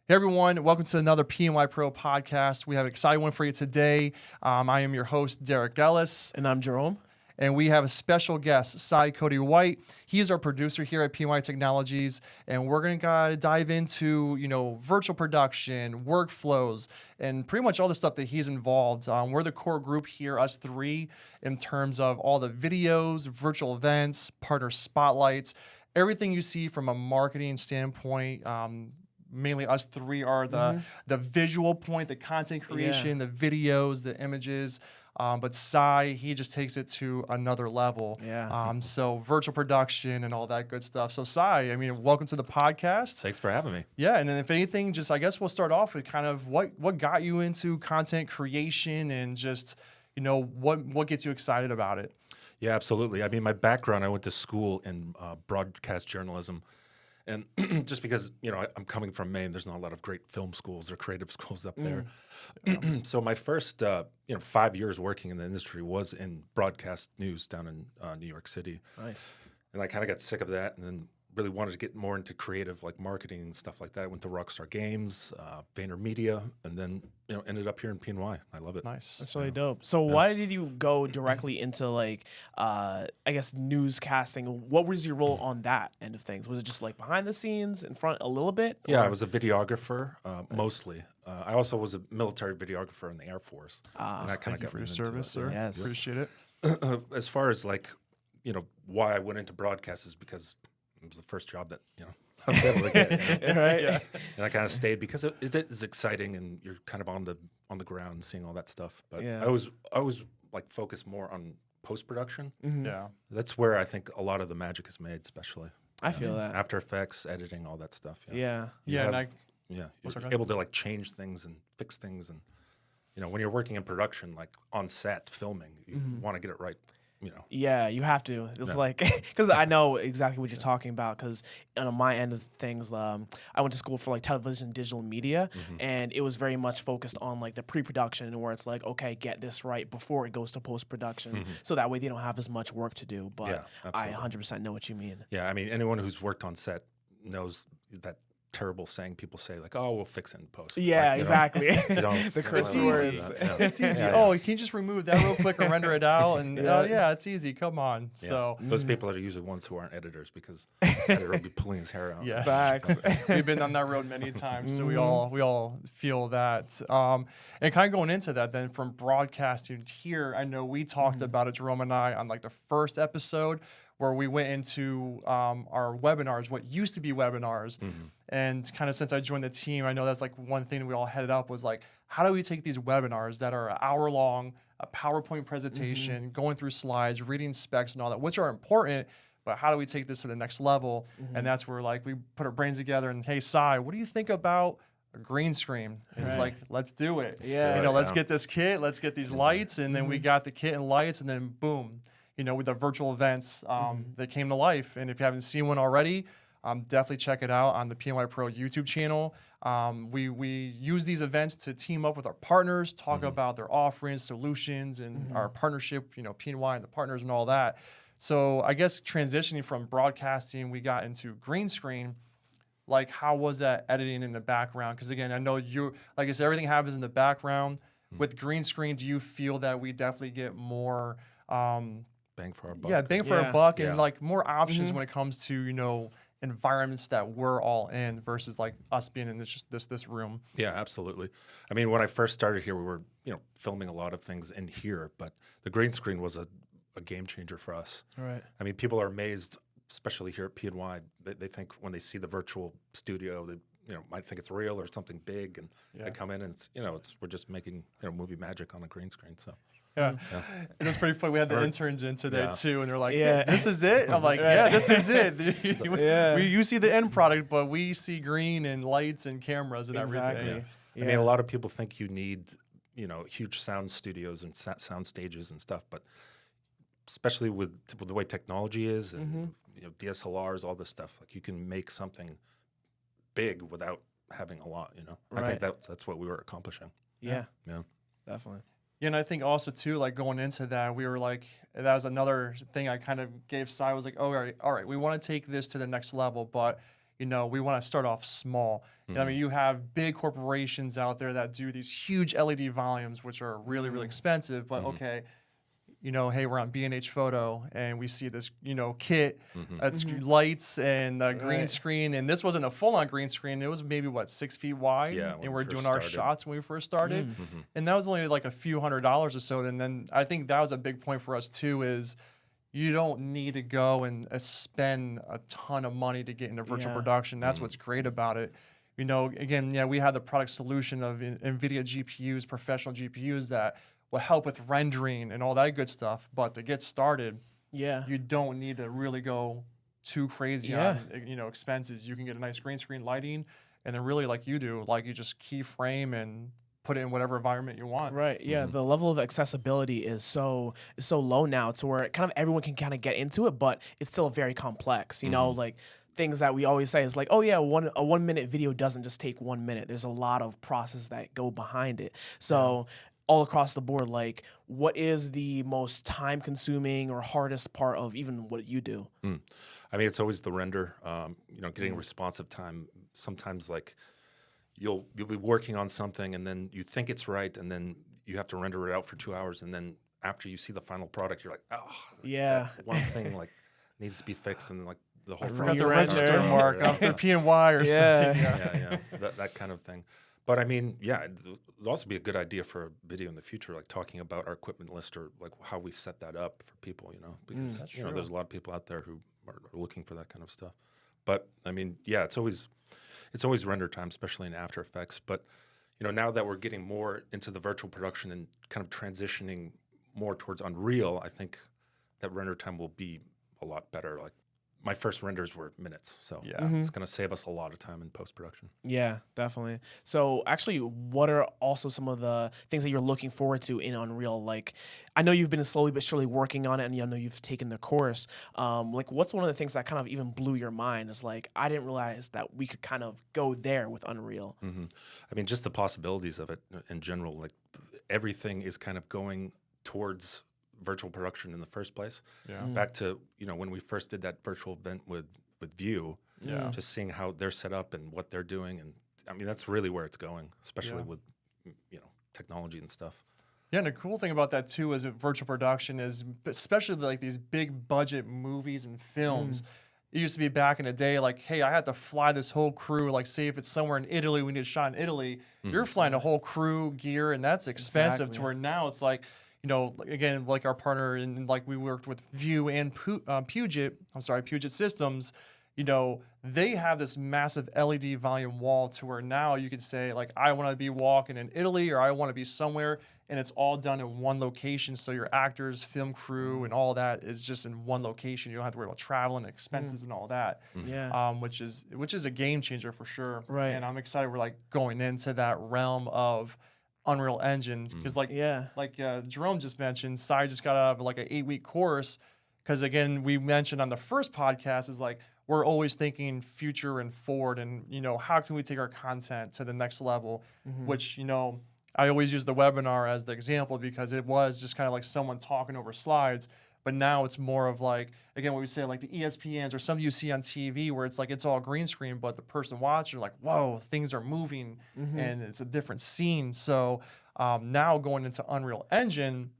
Hey everyone, welcome to another PNY Pro Podcast. We have an exciting one for you today. I am your host, Derek Ellis. And I'm Jerome. And we have a special guest, Sy Cody White. He is our producer here at PNY Technologies, and we're going to dive into, virtual production, workflows, and pretty much all the stuff that he's involved. We're the core group here, us three, in terms of all the videos, virtual events, partner spotlights, everything you see from a marketing standpoint. Mainly us three are the visual point, the content creation, the videos, the images. But Sy, he just takes it to another level. Yeah. So virtual production and all that good stuff. So Sy, welcome to the podcast. Thanks for having me. Yeah, and then if anything, just I guess we'll start off with kind of what got you into content creation and just, what gets you excited about it? Yeah, absolutely. My background, I went to school in broadcast journalism. And just because, I'm coming from Maine, there's not a lot of great film schools or creative schools up there. So my first, 5 years working in the industry was in broadcast news down in New York City. Nice. And I kind of got sick of that and then really wanted to get more into creative, like marketing and stuff like that. I went to Rockstar Games, VaynerMedia, and then, ended up here in PNY. I love it. Nice. That's really dope. So why did you go directly into newscasting? What was your role on that end of things? Was it just like behind the scenes, in front a little bit? Yeah, or? I was a videographer, mostly. I also was a military videographer in the Air Force. And that kind of got for your service, sir. Yes. Appreciate it. As far as why I went into broadcast is because it was the first job that, I was able to get. Right? Yeah. And I kind of stayed because it is exciting and you're kind of on the ground seeing all that stuff. But Yeah. I was like focused more on post-production. Mm-hmm. Yeah. That's where I think a lot of the magic is made, especially. I feel that. After Effects, editing, all that stuff. Yeah. Yeah. You're sorry, able to like change things and fix things. And, when you're working in production, like on set filming, you want to get it right. Yeah, you have to. It's like, because I know exactly what you're talking about, because on my end of things, I went to school for like television and digital media, and it was very much focused on like the pre-production, where it's like, okay, get this right before it goes to post-production, so that way they don't have as much work to do. But I 100% know what you mean. Yeah, anyone who's worked on set knows that terrible saying people say, like, oh, we'll fix it in post. Yeah, like, exactly. The It's easy. It's easy. Oh, you can just remove that real quick and render it out. And it's easy. Come on. Yeah. So those people are usually ones who aren't editors because editor will be pulling his hair out. yes, Facts. we've been on that road many times, so we all feel that. And kind of going into that, then from broadcasting here, I know we talked about it, Jerome and I, on like the first episode, where we went into our webinars, what used to be webinars. And kind of since I joined the team, I know that's like one thing we all headed up was like, how do we take these webinars that are an hour long, a PowerPoint presentation, going through slides, reading specs and all that, which are important, but how do we take this to the next level? And that's where like we put our brains together and, hey, Sy, what do you think about a green screen? And it's like, let's do it. Let's get this kit, let's get these lights. And then we got the kit and lights, and then boom, with the virtual events that came to life. And if you haven't seen one already, definitely check it out on the PNY Pro YouTube channel. We use these events to team up with our partners, talk about their offerings, solutions, and our partnership, PNY and the partners and all that. So I guess transitioning from broadcasting, we got into green screen. Like, how was that editing in the background? Because again, I know like I said, everything happens in the background. With green screen, do you feel that we definitely get more Bang for our buck. Yeah, bang for our buck, and Yeah. like more options when it comes to environments that we're all in versus like us being in this room. Yeah, absolutely. When I first started here, we were filming a lot of things in here, but the green screen was a game changer for us. Right. People are amazed, especially here at PNY. They think when they see the virtual studio, they might think it's real or something big, and they come in and it's we're just making movie magic on a green screen. So. Yeah. It was pretty funny. We had the interns in today too, and they're like, Yeah. "This is it." I'm like, "Yeah, this is it." You see the end product, but we see green and lights and cameras and everything. A lot of people think you need huge sound studios and sound stages and stuff, but especially with the way technology is and DSLRs, all this stuff, like you can make something big without having a lot. I think that's what we were accomplishing. Yeah. Yeah. Definitely. Yeah, and I think also too, like going into that, we were like, that was another thing I kind of gave Sy, was like, oh, all right, we want to take this to the next level, but we want to start off small. I mean, you have big corporations out there that do these huge LED volumes, which are really, really expensive. But okay, hey, we're on B&H Photo and we see this, kit, it's lights and a green screen. And this wasn't a full-on green screen. It was maybe, 6 feet wide? Yeah, and we're doing our shots when we first started. And that was only like a few $100s or so. And then I think that was a big point for us too, is you don't need to go and spend a ton of money to get into virtual production. That's what's great about it. Again, we have the product solution of NVIDIA GPUs, professional GPUs that will help with rendering and all that good stuff. But to get started, you don't need to really go too crazy on expenses. You can get a nice green screen lighting, and then really like you do, like you just keyframe and put it in whatever environment you want. Right. Yeah. The level of accessibility is so low now to where kind of everyone can kind of get into it, but it's still very complex. Like things that we always say is like, oh yeah, a 1 minute video doesn't just take 1 minute. There's a lot of process that go behind it. So all across the board, like what is the most time consuming or hardest part of even what you do? I mean, it's always the render, getting responsive time. Sometimes like you'll be working on something and then you think it's right and then you have to render it out for 2 hours. And then after you see the final product, you're like, that one thing like needs to be fixed. And like the whole forgot the register mark up for PNY or something. Yeah. That kind of thing. But I mean, it would also be a good idea for a video in the future, like talking about our equipment list or like how we set that up for people, because there's a lot of people out there who are looking for that kind of stuff. But I mean, it's always render time, especially in After Effects. But now that we're getting more into the virtual production and kind of transitioning more towards Unreal, I think that render time will be a lot better. Like my first renders were minutes, so it's going to save us a lot of time in post-production. Yeah, definitely. So actually, what are also some of the things that you're looking forward to in Unreal? Like, I know you've been slowly but surely working on it, and I know you've taken the course. Like, what's one of the things that kind of even blew your mind is like, I didn't realize that we could kind of go there with Unreal. I mean, just the possibilities of it in general. Like, everything is kind of going towards virtual production in the first place. Back to when we first did that virtual event with Vue, just seeing how they're set up and what they're doing, and I mean that's really where it's going, especially with technology and stuff. Yeah, and the cool thing about that too is that virtual production is, especially like these big budget movies and films. It used to be back in the day, like, hey, I had to fly this whole crew. Like, say if it's somewhere in Italy, we need a shot in Italy. You're flying a whole crew, gear, and that's expensive. To where now it's like, again, like our partner and like we worked with Vue and Puget Systems, they have this massive LED volume wall to where now you could say like, I want to be walking in Italy or I want to be somewhere, and it's all done in one location. So your actors, film crew, and all that is just in one location. You don't have to worry about travel and expenses and all that. Which is a game changer for sure. Right. And I'm excited we're like going into that realm of Unreal Engine, because like Jerome just mentioned, Sy just got out of like an 8-week course, because again, we mentioned on the first podcast is like we're always thinking future and forward, and how can we take our content to the next level, which I always use the webinar as the example because it was just kind of like someone talking over slides. But now it's more of like, again, what we say, like the ESPNs or some you see on TV where it's like it's all green screen, but the person watching, like, whoa, things are moving and it's a different scene. So now going into Unreal Engine,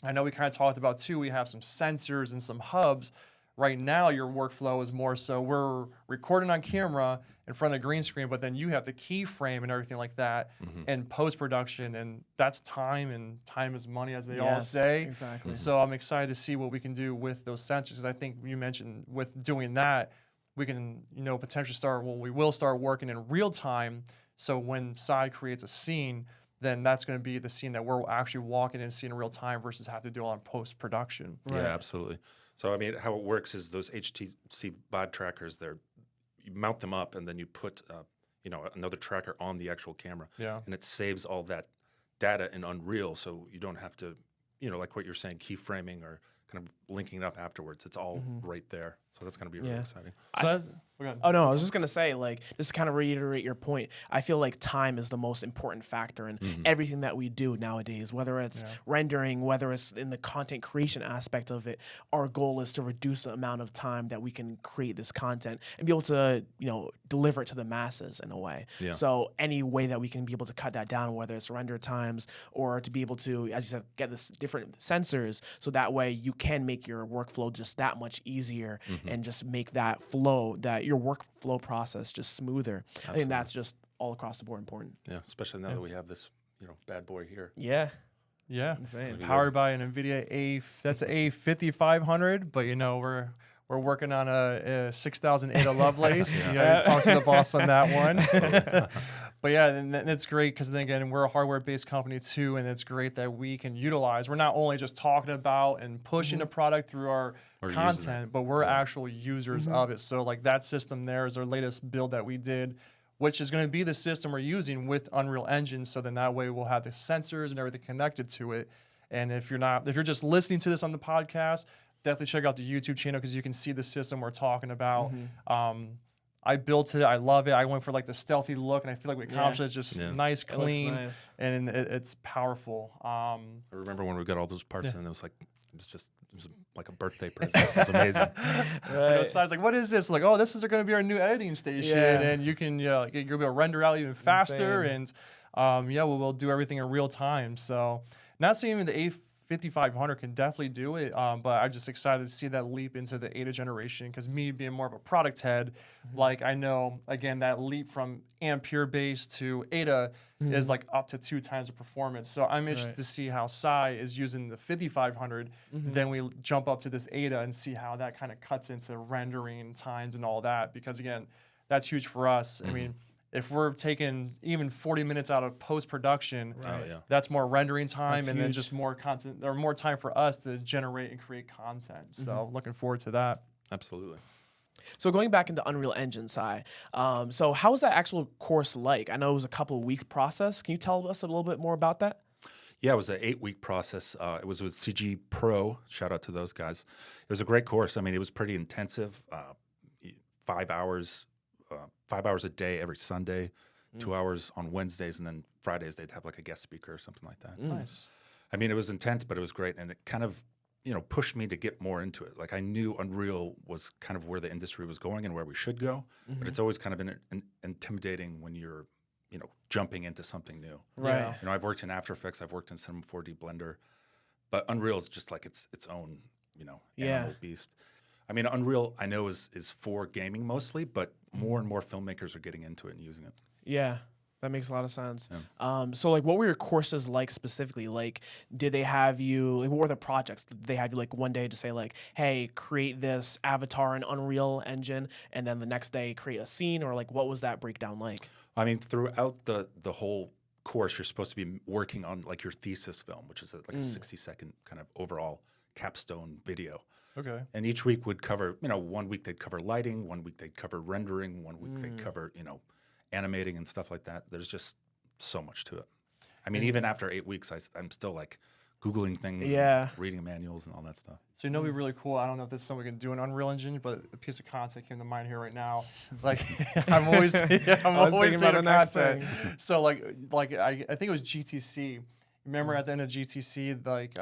I know we kind of talked about too, we have some sensors and some hubs. Right now, your workflow is more so we're recording on camera in front of the green screen, but then you have the keyframe and everything like that and post-production, and that's time, and time is money, as they all say. Exactly. So I'm excited to see what we can do with those sensors, because I think you mentioned with doing that, we can, potentially we will start working in real time. So when Sy creates a scene, then that's going to be the scene that we're actually walking in and seeing in real time versus have to do it on post-production. Right. Yeah, absolutely. So, I mean, how it works is those HTC Vive trackers, you mount them up and then you put, another tracker on the actual camera. Yeah. And it saves all that data in Unreal, so you don't have to, like what you're saying, keyframing, or kind of linking it up afterwards. It's all right there. So that's going to be really exciting. So that's, go ahead. Oh no, I was just gonna say, like, just to kind of reiterate your point. I feel like time is the most important factor in everything that we do nowadays. Whether it's rendering, whether it's in the content creation aspect of it, our goal is to reduce the amount of time that we can create this content and be able to, deliver it to the masses in a way. Yeah. So any way that we can be able to cut that down, whether it's render times or to be able to, as you said, get this different sensors, so that way you can make your workflow just that much easier and just make that flow, that your workflow process just smoother. I think that's just all across the board important. Yeah, especially now that we have this, bad boy here. Yeah. Yeah, Insane. powered by an NVIDIA that's a 5500, but we're working on a 6000 Ada Lovelace. Talk to the boss on that one. But yeah, and it's great because then again, we're a hardware-based company too, and it's great that we can utilize. We're not only just talking about and pushing the product through our content, but we're actual users of it. So like that system there is our latest build that we did, which is going to be the system we're using with Unreal Engine. So then that way we'll have the sensors and everything connected to it. And if you're just listening to this on the podcast, definitely check out the YouTube channel because you can see the system we're talking about. I built it. I love it. I went for like the stealthy look, and I feel like we accomplished it. Just nice, clean, nice. And it's powerful. I remember when we got all those parts in, it was like a birthday present. It was amazing. So I was like, what is this? Like, oh, this is going to be our new editing station, and you can you'll be able to render out even faster, and we'll do everything in real time. So not saying even the A5500 can definitely do it, but I'm just excited to see that leap into the Ada generation because me being more of a product head, like I know, again, that leap from Ampere base to Ada is like up to 2 times the performance. So I'm interested to see how Sy is using the 5500. Then we jump up to this Ada and see how that kind of cuts into rendering times and all that because, again, that's huge for us. I mean, if we're taking even 40 minutes out of post-production, that's more rendering time and then just more content or more time for us to generate and create content. So looking forward to that. Absolutely. So going back into Unreal Engine, Sy, so how was that actual course like? I know it was a couple of week process. Can you tell us a little bit more about that? Yeah, it was an 8-week process. It was with CG Pro. Shout out to those guys. It was a great course. I mean, it was pretty intensive. 5 hours. 5 hours a day every Sunday, 2 hours on Wednesdays, and then Fridays they'd have like a guest speaker or something like that. Nice. I mean, it was intense, but it was great, and it kind of pushed me to get more into it. Like I knew Unreal was kind of where the industry was going and where we should go, but it's always kind of intimidating when you're jumping into something new. Right. I've worked in After Effects, I've worked in Cinema 4D Blender, but Unreal is just like its own animal beast. I mean, Unreal, I know is for gaming mostly, but more and more filmmakers are getting into it and using it. Yeah, that makes a lot of sense. Yeah. So, like, what were your courses like specifically? Like, did they have you, like, what were the projects? Did they have you, like, one day to say, like, hey, create this avatar in Unreal Engine, and then the next day create a scene? Or, like, what was that breakdown like? I mean, throughout the whole course, you're supposed to be working on, like, your thesis film, which is like a 60-second kind of overall capstone video. Okay. And each week would cover, 1 week they'd cover lighting, 1 week they'd cover rendering, 1 week they'd cover, animating and stuff like that. There's just so much to it. I mean, even after 8 weeks, I'm still like Googling things, and reading manuals and all that stuff. So it'd be really cool. I don't know if this is something we can do in Unreal Engine, but a piece of content came to mind here right now. Like I'm always thinking about the content. So like I think it was GTC. Remember at the end of GTC, like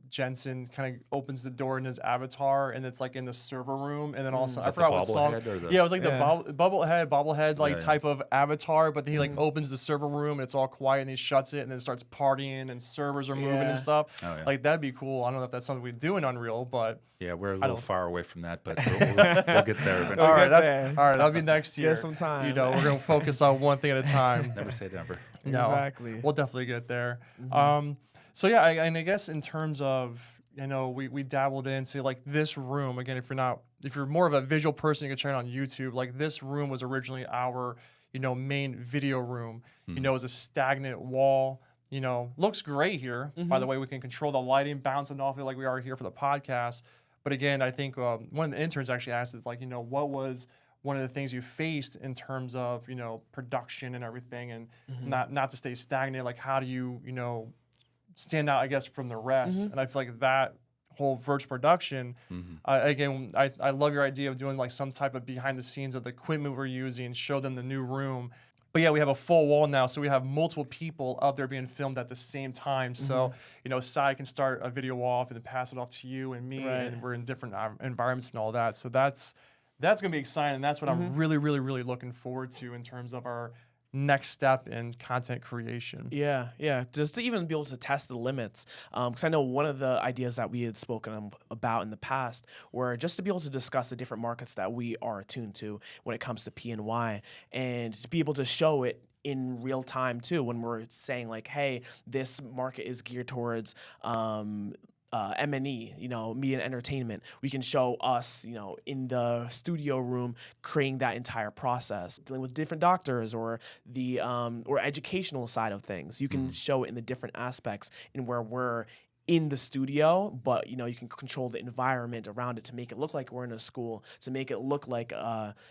Jensen kind of opens the door in his avatar, and it's like in the server room, and then also I forgot what song. Yeah, it was like the bobblehead like type of avatar, but then he like opens the server room, and it's all quiet, and he shuts it, and then starts partying, and servers are moving and stuff. Oh, yeah. Like that'd be cool. I don't know if that's something we do in Unreal, but yeah, we're a little far away from that, but we'll get there eventually. All right, that'll be next year. Get some time. We're gonna focus on one thing at a time. Never say never. No, exactly. We'll definitely get there. So yeah, and I guess in terms of, we dabbled into like this room again. If you're more of a visual person, you can try it on YouTube. Like this room was originally our, main video room. It was a stagnant wall. Looks great here. By the way, we can control the lighting, bouncing off it like we are here for the podcast. But again, I think one of the interns actually asked is like, what was one of the things you faced in terms of, production and everything, and not to stay stagnant. Like, how do you, stand out, I guess, from the rest? And I feel like that whole virtual production, again, I love your idea of doing like some type of behind the scenes of the equipment we're using, show them the new room. But yeah, we have a full wall now, so we have multiple people up there being filmed at the same time. So, you know, Sy can start a video off and then pass it off to you and me, and we're in different environments and all that. So that's gonna be exciting. And that's what I'm really, really, really looking forward to in terms of our next step in content creation. Yeah, just to even be able to test the limits. Because I know one of the ideas that we had spoken about in the past were just to be able to discuss the different markets that we are attuned to when it comes to PNY, and to be able to show it in real time too, when we're saying like, hey, this market is geared towards M&E, you know, media and entertainment. We can show us, you know, in the studio room creating that entire process, dealing with different doctors or the or educational side of things. You can show it in the different aspects in where we're in the studio, but you know, you can control the environment around it to make it look like we're in a school, to make it look like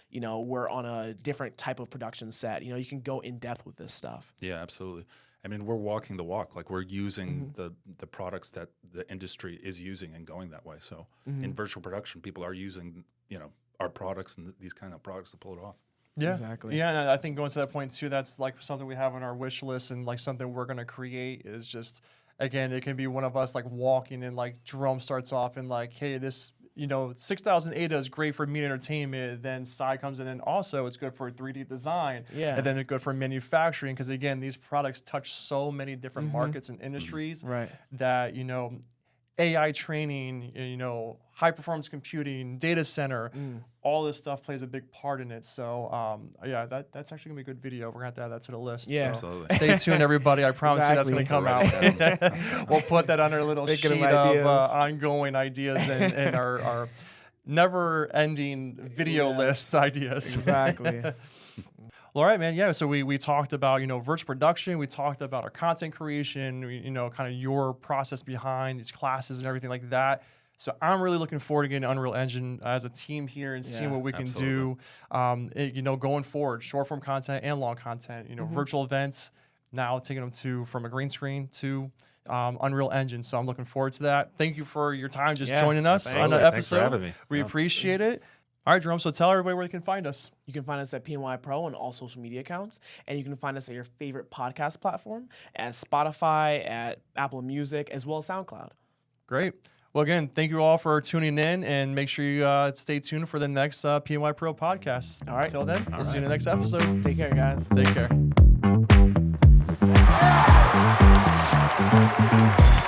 you know, we're on a different type of production set. You know, you can go in depth with this stuff. Yeah, absolutely. I mean, we're walking the walk. Like, we're using the products that the industry is using and going that way. So in virtual production, people are using, you know, our products and these kind of products to pull it off. Yeah, exactly. Yeah, and I think going to that point too, that's like something we have on our wish list, and like something we're gonna create is just, again, it can be one of us like walking and like Jerome starts off and like, hey, this, you know, 6000 ADA is great for media entertainment. Then Sy comes in and also it's good for 3D design. Yeah. And then it's good for manufacturing, because again, these products touch so many different markets and industries that, you know, AI training, you know, high performance computing, data center, all this stuff plays a big part in it. So yeah, that's actually gonna be a good video. We're gonna have to add that to the list. Yeah, so absolutely. stay tuned, everybody. I promise you that's gonna come out. We'll put that on our little sheet of ongoing ideas and our never-ending video lists ideas. Exactly. All right, man. Yeah. So we talked about, you know, virtual production. We talked about our content creation, you know, kind of your process behind these classes and everything like that. So I'm really looking forward to getting Unreal Engine as a team here and seeing what we can do, you know, going forward, short form content and long content, you know, virtual events, now taking them from a green screen to Unreal Engine. So I'm looking forward to that. Thank you for your time just joining us on the episode. Thanks for having me. We appreciate it. All right, Jerome, so tell everybody where they can find us. You can find us at PNY Pro on all social media accounts, and you can find us at your favorite podcast platform, at Spotify, at Apple Music, as well as SoundCloud. Great. Well, again, thank you all for tuning in, and make sure you stay tuned for the next PNY Pro podcast. All right. Until then, we'll see you in the next episode. Take care, guys. Take care.